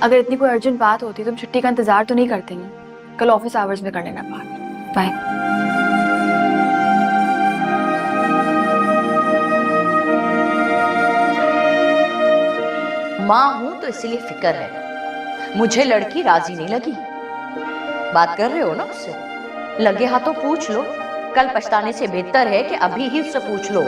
अगर इतनी कोई अर्जेंट बात होती तुम छुट्टी का इंतजार तो नहीं करते ना? कल ऑफिस आवर्स में कर लेना बात। बाय। माँ हूं तो इसलिए फिक्र है। मुझे लड़की राजी नहीं लगी। बात कर रहे हो ना उससे? लगे हाथों पूछ लो। कल पछताने से बेहतर है कि अभी ही उससे पूछ लो।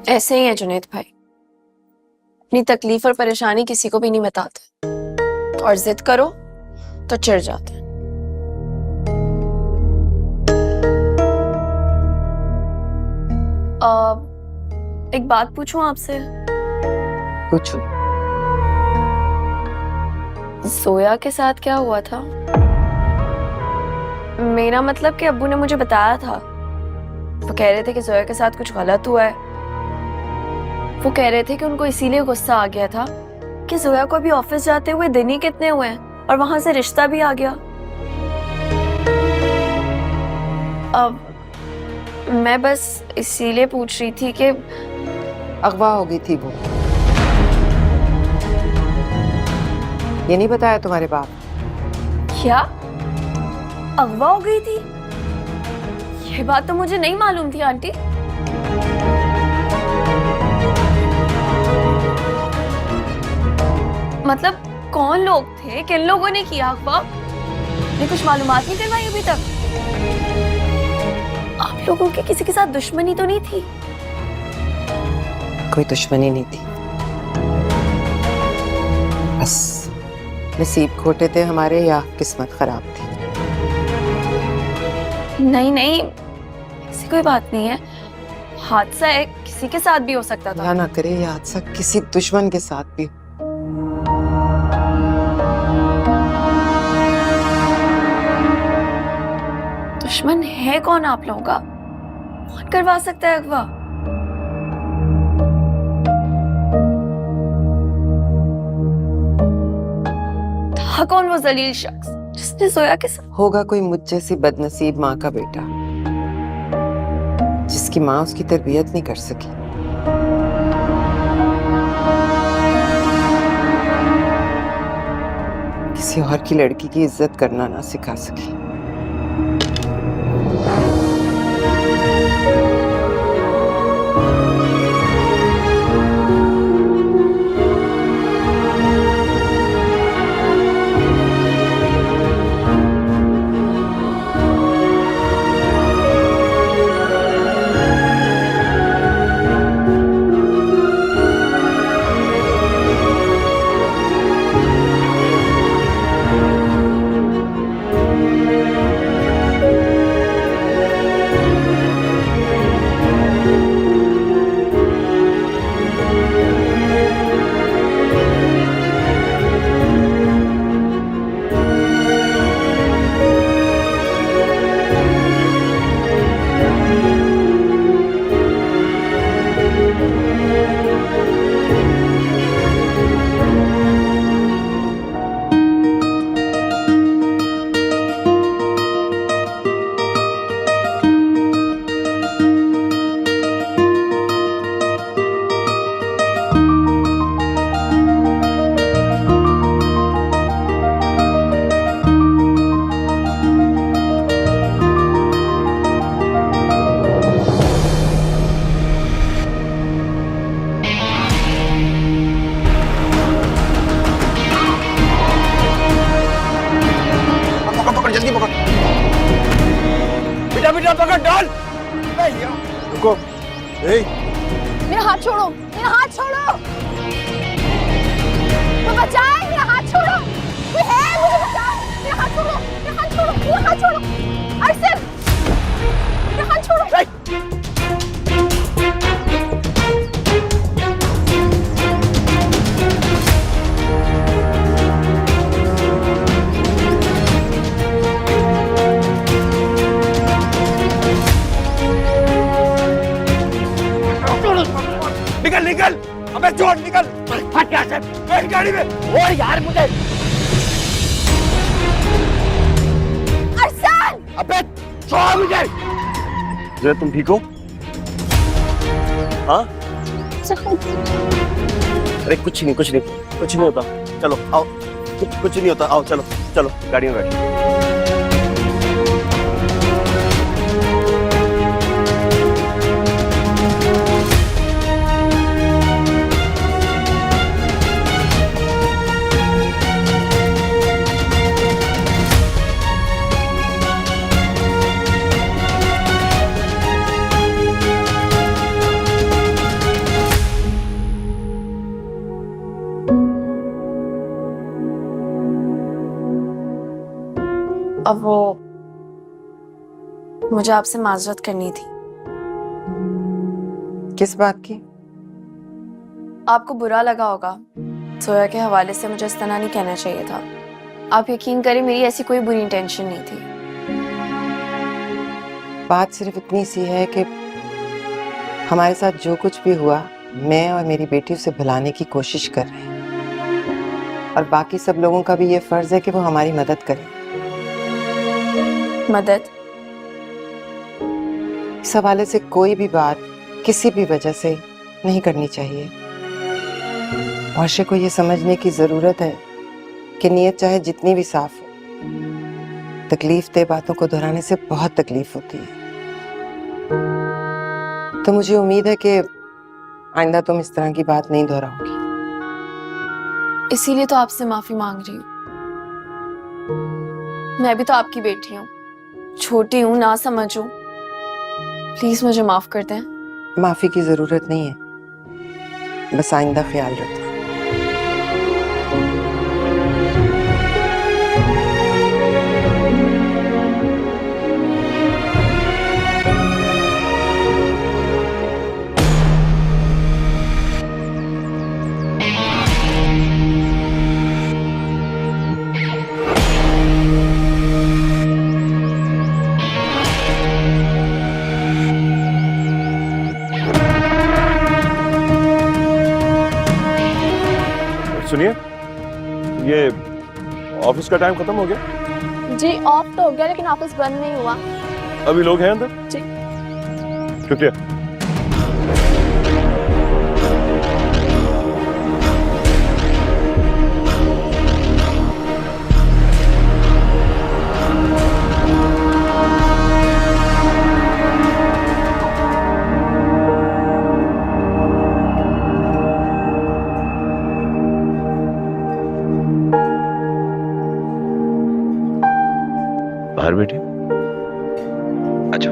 ऐसे ही है जुनैद भाई, अपनी तकलीफ और परेशानी किसी को भी नहीं बताते और जिद करो तो चिढ़ जाते हैं। एक बात पूछूं आपसे? पूछो। जोया के साथ क्या हुआ था? मेरा मतलब कि अब्बू ने मुझे बताया था। वो कह रहे थे कि जोया के साथ कुछ गलत हुआ है। वो कह रहे थे कि उनको इसीलिए गुस्सा आ गया था कि जोया को अभी ऑफिस जाते हुए दिन ही कितने हुए हैं और वहां से रिश्ता भी आ गया। अब मैं बस इसीलिए पूछ रही थी कि अगवा हो गई थी वो। ये नहीं बताया तुम्हारे बाप? क्या अगवा हो गई थी? ये बात तो मुझे नहीं मालूम थी आंटी। मतलब कौन लोग थे, किन लोगों ने किया अगवा? ने कुछ मालूमात नहीं करवाई अभी तक? आप लोगों की किसी के साथ दुश्मनी तो नहीं थी? कोई दुश्मनी नहीं थी, बस नसीब खोटे थे हमारे या किस्मत खराब थी। नहीं नहीं, ऐसी कोई बात नहीं है। हादसा है, किसी के साथ भी हो सकता था। अल्लाह ना करे ये हादसा किसी दुश्मन के साथ भी। दुश्मन है कौन आप लोगों का? कौन करवा सकता है अगवा? था कौन वो जलील शख्स जिसने जोया के साथ? होगा कोई मुझ जैसी बदनसीब माँ का बेटा जिसकी माँ उसकी तरबियत नहीं कर सकी। किसी और की लड़की की इज्जत करना ना सिखा सकी। जल्दी पकड़। बेटा बेटा पकड़ डाल। रुको। मेरा हाथ छोड़ो, मेरा हाथ छोड़ो। कोई बचाए, मेरा हाथ छोड़ो। कोई है मुझे बचाओ। मेरा हाथ छोड़ो, मेरा हाथ छोड़ो, मेरा हाथ छोड़ो। अरसद, मेरा हाथ छोड़ो। निकल निकल, अबे छोड़ निकल, हट यहाँ से। बैठ गाड़ी में। और यार मुझे अरसल! अबे छोड़ मुझे। जरा तुम ठीक हो? हाँ? अरे कुछ नहीं होता। चलो आओ, कुछ नहीं होता, आओ चलो चलो गाड़ी में बैठो। अब वो मुझे आपसे माजरत करनी थी। किस बात की? आपको बुरा लगा होगा, सोया के हवाले से मुझे इस तरह नहीं कहना चाहिए था। आप यकीन करें मेरी ऐसी कोई बुरी इंटेंशन नहीं थी। बात सिर्फ इतनी सी है कि हमारे साथ जो कुछ भी हुआ, मैं और मेरी बेटी उसे भुलाने की कोशिश कर रहे हैं, और बाकी सब लोगों का भी ये फर्ज है कि वो हमारी मदद करें। मदद? इस हवाले से कोई भी बात किसी भी वजह से नहीं करनी चाहिए। औरशे को ये समझने की जरूरत है कि नीयत चाहे जितनी भी साफ हो, तकलीफ दे बातों को दोहराने से बहुत तकलीफ होती है। तो मुझे उम्मीद है कि आइंदा तुम इस तरह की बात नहीं दोहराओगी। इसीलिए तो आपसे माफी मांग रही हूँ। मैं भी तो आपकी बेटी हूँ, छोटी हूँ, ना समझूं। प्लीज मुझे माफ कर दें। माफी की जरूरत नहीं है, बस आइंदा ख्याल रखना। सुनिए, ये ऑफिस का टाइम खत्म हो गया? जी ऑफ तो हो गया, लेकिन ऑफिस बंद नहीं हुआ। अभी लोग हैं अंदर? जी। शुक्रिया। बाहर बैठे। अच्छा।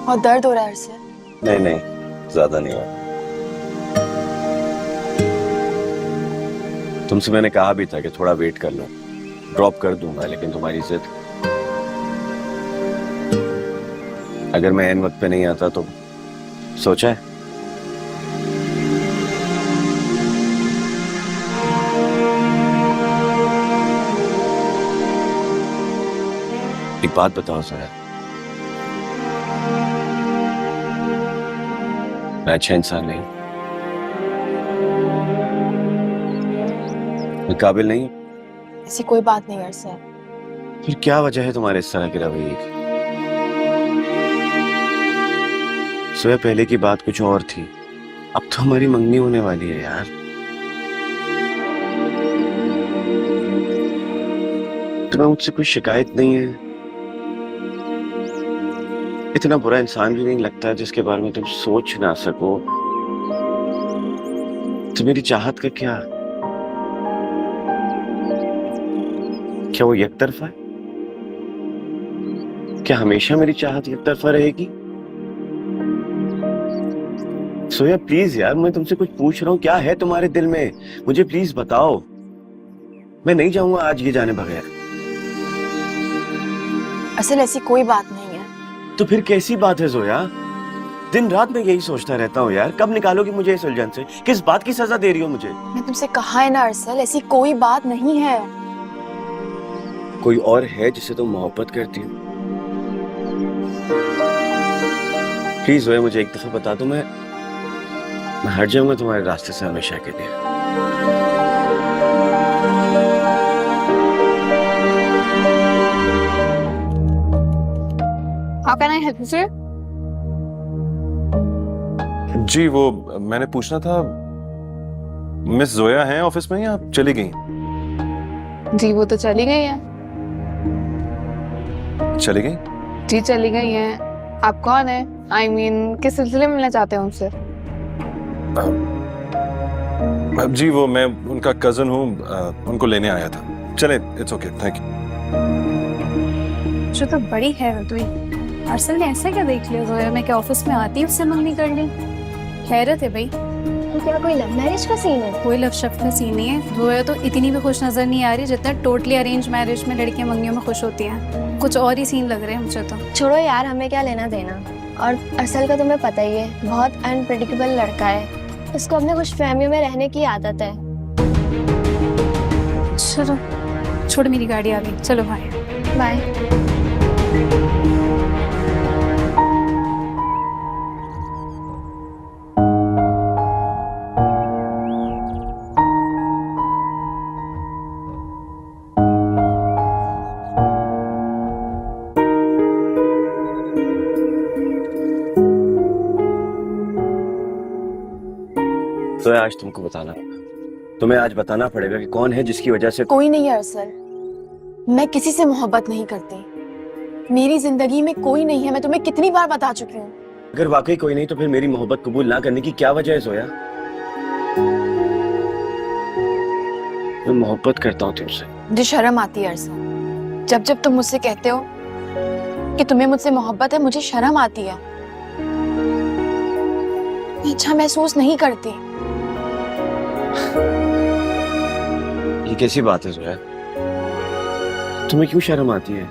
और दर्द हो रहा है अरसल? नहीं नहीं, ज्यादा नहीं हुआ। तुमसे मैंने कहा भी था कि थोड़ा वेट कर लो, ड्रॉप कर दूंगा, लेकिन तुम्हारी जिद। अगर मैं ऐन वक्त पे नहीं आता तो सोचा है? एक बात बताओ सर, मैं अच्छा इंसान नहीं, मैं काबिल नहीं? ऐसी कोई बात नहीं अरसल। फिर क्या वजह है तुम्हारे इस तरह के रवैये की? सोया, पहले की बात कुछ और थी, अब तो हमारी मंगनी होने वाली है यार। तुम्हें मुझसे कोई शिकायत नहीं है? इतना बुरा इंसान भी नहीं लगता जिसके बारे में तुम सोच ना सको। तो मेरी चाहत का क्या वो एक तरफा है? क्या हमेशा मेरी चाहत एक तरफा रहेगी? सोया प्लीज यार, मैं तुमसे कुछ पूछ रहा हूँ, क्या है तुम्हारे दिल में? मुझे प्लीज बताओ। मैं नहीं जाऊंगा आज ये जाने बगैर। असल ऐसी कोई बात नहीं है। तो फिर कैसी बात है जोया? दिन रात मैं यही सोचता रहता हूँ यार, कब निकालोगी मुझे इस उलझन से? किस बात की सजा दे रही हो मुझे? मैं तुमसे कहा है ना अरसल, ऐसी कोई बात नहीं है। कोई और है जिसे तुम मोहब्बत करती हो? प्लीज जोया मुझे एक दफा बता दो, मैं हट जाऊंगा तुम्हारे रास्ते से हमेशा के लिए। How can I help you, sir? जी वो मैंने पूछना था, मिस जोया हैं ऑफिस में या चली गई? जी वो तो चली गई है। चली गई? जी चली गई हैं। आप कौन है? I mean, किस सिलसिले में मिलना चाहते हो उनसे? जी वो मैं उनका कजन हूँ, उनको लेने आया था। चले, इट्स ओके, थैंक यू। जो तो बड़ी है तुई। अरसल ने ऐसा क्या देख लिया जोया में कि ऑफिस में आती उससे मंगनी कर ली? हैरत है भाई। तो क्या कोई लव मैरिज का सीन है? कोई लव शफ्ट का सीन नहीं है। जोया तो इतनी भी खुश नजर नहीं आ रही जितना टोटली अरेंज मैरिज में लड़कियां मंगनियों में खुश होती हैं। कुछ और ही सीन लग रहे हैं मुझे तो। छोड़ो यार, हमें क्या लेना देना। और अरसल का तुम्हें पता ही है, बहुत अनप्रेडिक्टेबल लड़का है। उसको अपने खुश फहमियों में रहने की आदत है। चलो छोड़, मेरी गाड़ी आ गई, चलो भाई बाय। तो आज तुमको बताना, तुम्हें आज बताना पड़ेगा कि कौन है जिसकी वजह से। कोई नहीं है अरसल, मैं किसी से मोहब्बत नहीं करती। मेरी जिंदगी में कोई नहीं है, मैं तुम्हें कितनी बार बता चुकी हूँ। अगर वाकई कोई नहीं तो फिर मेरी मोहब्बत कबूल ना करने की क्या वजह है जोया? मैं मोहब्बत करता हूँ तुमसे। मुझे शर्म आती है अरसल, जब जब तुम मुझसे कहते हो कि तुम्हें मुझसे मोहब्बत है, मुझे शर्म आती है। मैं अच्छा महसूस नहीं करती। ये कैसी बात है जोया? तुम्हें क्यों शर्म आती है?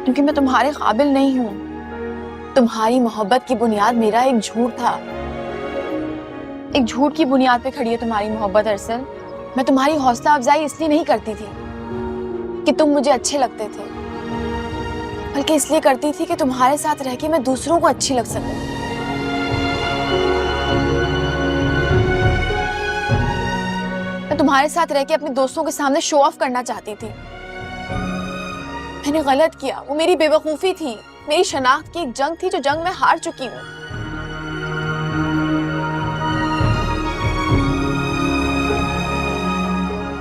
क्योंकि मैं तुम्हारे काबिल नहीं हूँ। तुम्हारी मोहब्बत की बुनियाद मेरा एक झूठ था। एक झूठ की बुनियाद पे खड़ी है तुम्हारी मोहब्बत अरसल। मैं तुम्हारी हौसला अफजाई इसलिए नहीं करती थी कि तुम मुझे अच्छे लगते थे, बल्कि इसलिए करती थी कि तुम्हारे साथ रह के मैं दूसरों को अच्छी लग सकूं। मैं तुम्हारे साथ रह के अपने दोस्तों के सामने शो ऑफ करना चाहती थी। मैंने गलत किया, वो मेरी बेवकूफी थी, मेरी शनाख्त की एक जंग थी जो जंग में हार चुकी हूँ।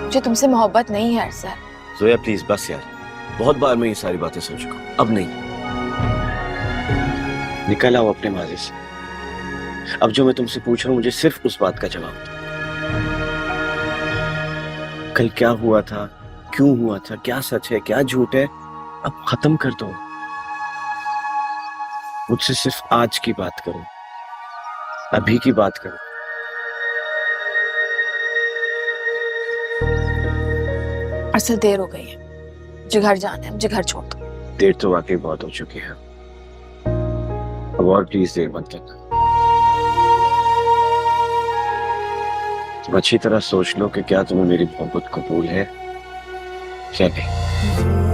मुझे तुमसे मोहब्बत नहीं है अरसल। जोया प्लीज बस यार, बहुत बार मैं ये सारी बातें सुन चुका हूं, अब नहीं। निकल आओ अपने माजी से। अब जो मैं तुमसे पूछ रहा हूँ मुझे सिर्फ उस बात का जवाब दो। कल क्या हुआ था, क्यों हुआ था, क्या सच है क्या झूठ है, अब खत्म कर दो। मुझसे सिर्फ आज की बात करो, अभी की बात करो। अरसल देर हो गई है, मुझे घर जाना है, मुझे घर छोड़ दो। देर तो वाकई बहुत हो चुकी है, अब और प्लीज देर मत करना। तुम अच्छी तरह सोच लो कि क्या तुम्हें मेरी मोहब्बत कबूल है क्या नहीं।